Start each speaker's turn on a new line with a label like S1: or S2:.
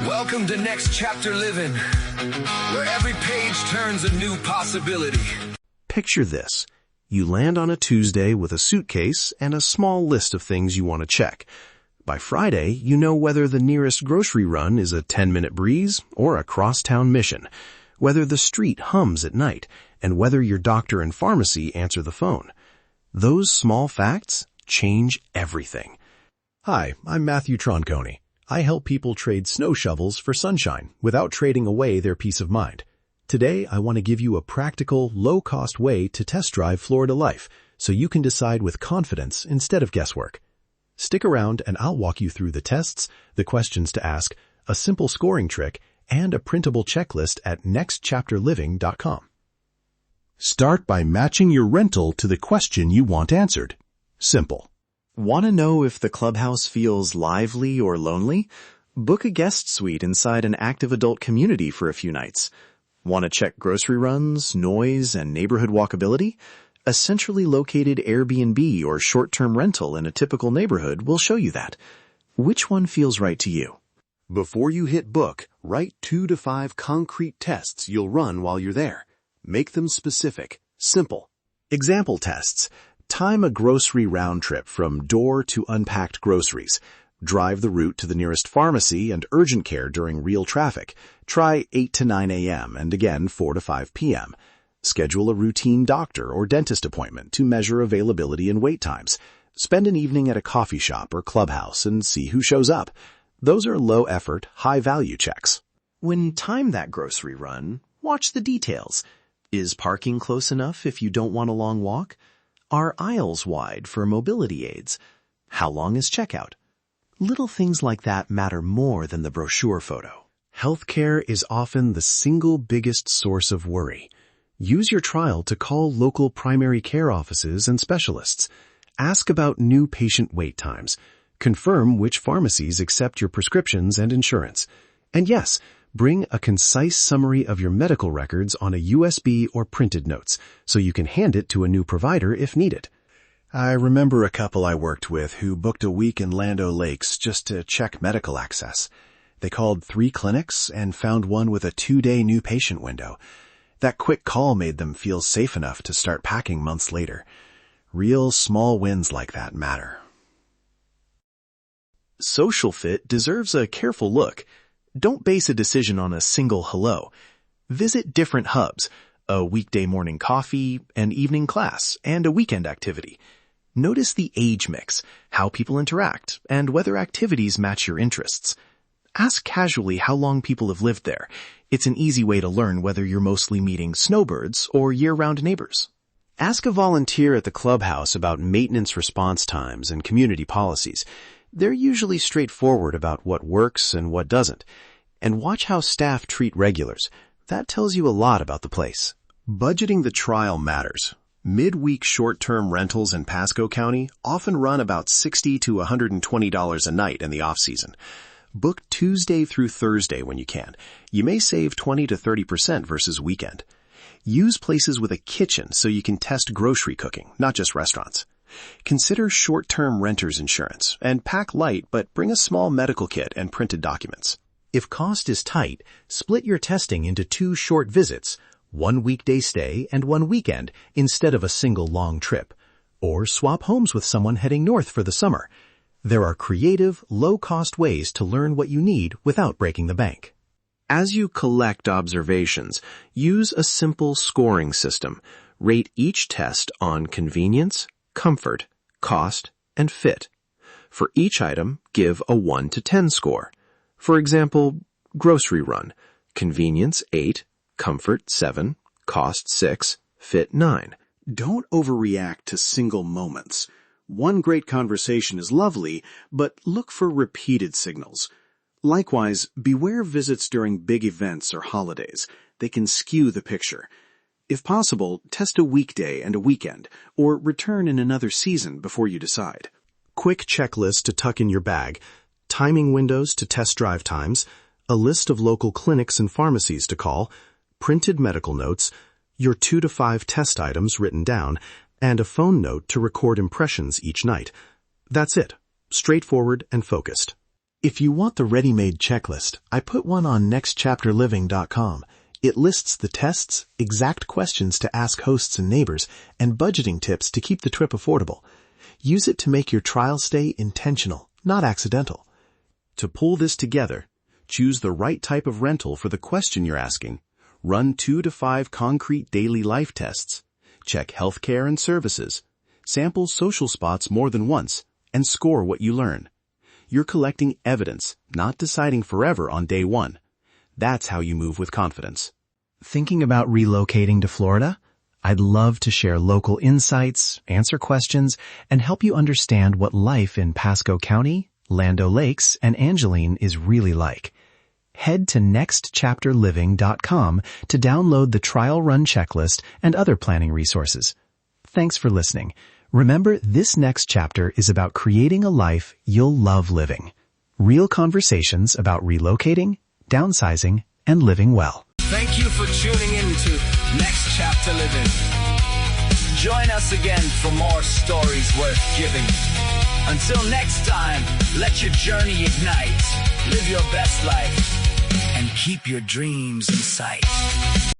S1: Welcome to Next Chapter Living, where every page turns a new possibility.
S2: Picture this. You land on a Tuesday with a suitcase and a small list of things you want to check. By Friday, you know whether the nearest grocery run is a 10-minute breeze or a cross-town mission, whether the street hums at night, and whether your doctor and pharmacy answer the phone. Those small facts change everything.
S3: Hi, I'm Matthew Troncone. I help people trade snow shovels for sunshine without trading away their peace of mind. Today, I want to give you a practical, low-cost way to test drive Florida life so you can decide with confidence instead of guesswork. Stick around and I'll walk you through the tests, the questions to ask, a simple scoring trick, and a printable checklist at nextchapterliving.com.
S4: Start by matching your rental to the question you want answered. Simple.
S5: Want to know if the clubhouse feels lively or lonely? Book a guest suite inside an active adult community for a few nights. Want to check grocery runs, noise, and neighborhood walkability? A centrally located Airbnb or short-term rental in a typical neighborhood will show you that. Which one feels right to you?
S4: Before you hit book, write 2 to 5 concrete tests you'll run while you're there. Make them specific, simple.
S3: Example tests. Time a grocery round trip from door to unpacked groceries. Drive the route to the nearest pharmacy and urgent care during real traffic. Try 8 to 9 a.m. and again 4 to 5 p.m. Schedule a routine doctor or dentist appointment to measure availability and wait times. Spend an evening at a coffee shop or clubhouse and see who shows up. Those are low-effort, high-value checks.
S5: When time that grocery run, watch the details. Is parking close enough if you don't want a long walk? Are aisles wide for mobility aids? How long is checkout? Little things like that matter more than the brochure photo.
S2: Healthcare is often the single biggest source of worry. Use your trial to call local primary care offices and specialists. Ask about new patient wait times. Confirm which pharmacies accept your prescriptions and insurance. And yes, bring a concise summary of your medical records on a USB or printed notes so you can hand it to a new provider if needed.
S3: I remember a couple I worked with who booked a week in Land O' Lakes just to check medical access. They called 3 clinics and found one with a 2-day new patient window. That quick call made them feel safe enough to start packing months later. Real small wins like that matter.
S5: Social fit deserves a careful look. Don't base a decision on a single hello. Visit different hubs, a weekday morning coffee, an evening class, and a weekend activity. Notice the age mix, how people interact, and whether activities match your interests. Ask casually how long people have lived there. It's an easy way to learn whether you're mostly meeting snowbirds or year-round neighbors.
S2: Ask a volunteer at the clubhouse about maintenance response times and community policies. They're usually straightforward about what works and what doesn't. And watch how staff treat regulars. That tells you a lot about the place.
S3: Budgeting the trial matters. Midweek short-term rentals in Pasco County often run about $60 to $120 a night in the off-season. Book Tuesday through Thursday when you can. You may save 20 to 30% versus weekend. Use places with a kitchen so you can test grocery cooking, not just restaurants. Consider short-term renter's insurance and pack light, but bring a small medical kit and printed documents.
S6: If cost is tight, split your testing into 2 short visits, 1 weekday stay and 1 weekend instead of a single long trip. Or swap homes with someone heading north for the summer. There are creative, low-cost ways to learn what you need without breaking the bank.
S2: As you collect observations, use a simple scoring system. Rate each test on convenience, comfort, cost, and fit. For each item, give a 1 to 10 score. For example, grocery run, convenience 8, comfort 7, cost 6, fit 9.
S4: Don't overreact to single moments. One great conversation is lovely, but look for repeated signals. Likewise, beware visits during big events or holidays. They can skew the picture. If possible, test a weekday and a weekend, or return in another season before you decide.
S3: Quick checklist to tuck in your bag, timing windows to test drive times, a list of local clinics and pharmacies to call, printed medical notes, your 2 to 5 test items written down, and a phone note to record impressions each night. That's it.
S2: straightforward and focused.
S5: If you want the ready-made checklist, I put one on nextchapterliving.com. It lists the tests, exact questions to ask hosts and neighbors, and budgeting tips to keep the trip affordable. Use it to make your trial stay intentional, not accidental.
S2: To pull this together, choose the right type of rental for the question you're asking, run 2 to 5 concrete daily life tests, check healthcare and services, sample social spots more than once, and score what you learn. You're collecting evidence, not deciding forever on day one. That's how you move with confidence.
S6: Thinking about relocating to Florida? I'd love to share local insights, answer questions, and help you understand what life in Pasco County, Land O'Lakes, and Angeline is really like. Head to nextchapterliving.com to download the trial run checklist and other planning resources. Thanks for listening. Remember, this next chapter is about creating a life you'll love living. Real conversations about relocating, downsizing, and living well.
S1: Thank you for tuning in to Next Chapter Living. Join us again for more stories worth giving. Until next time, let your journey ignite. Live your best life and keep your dreams in sight.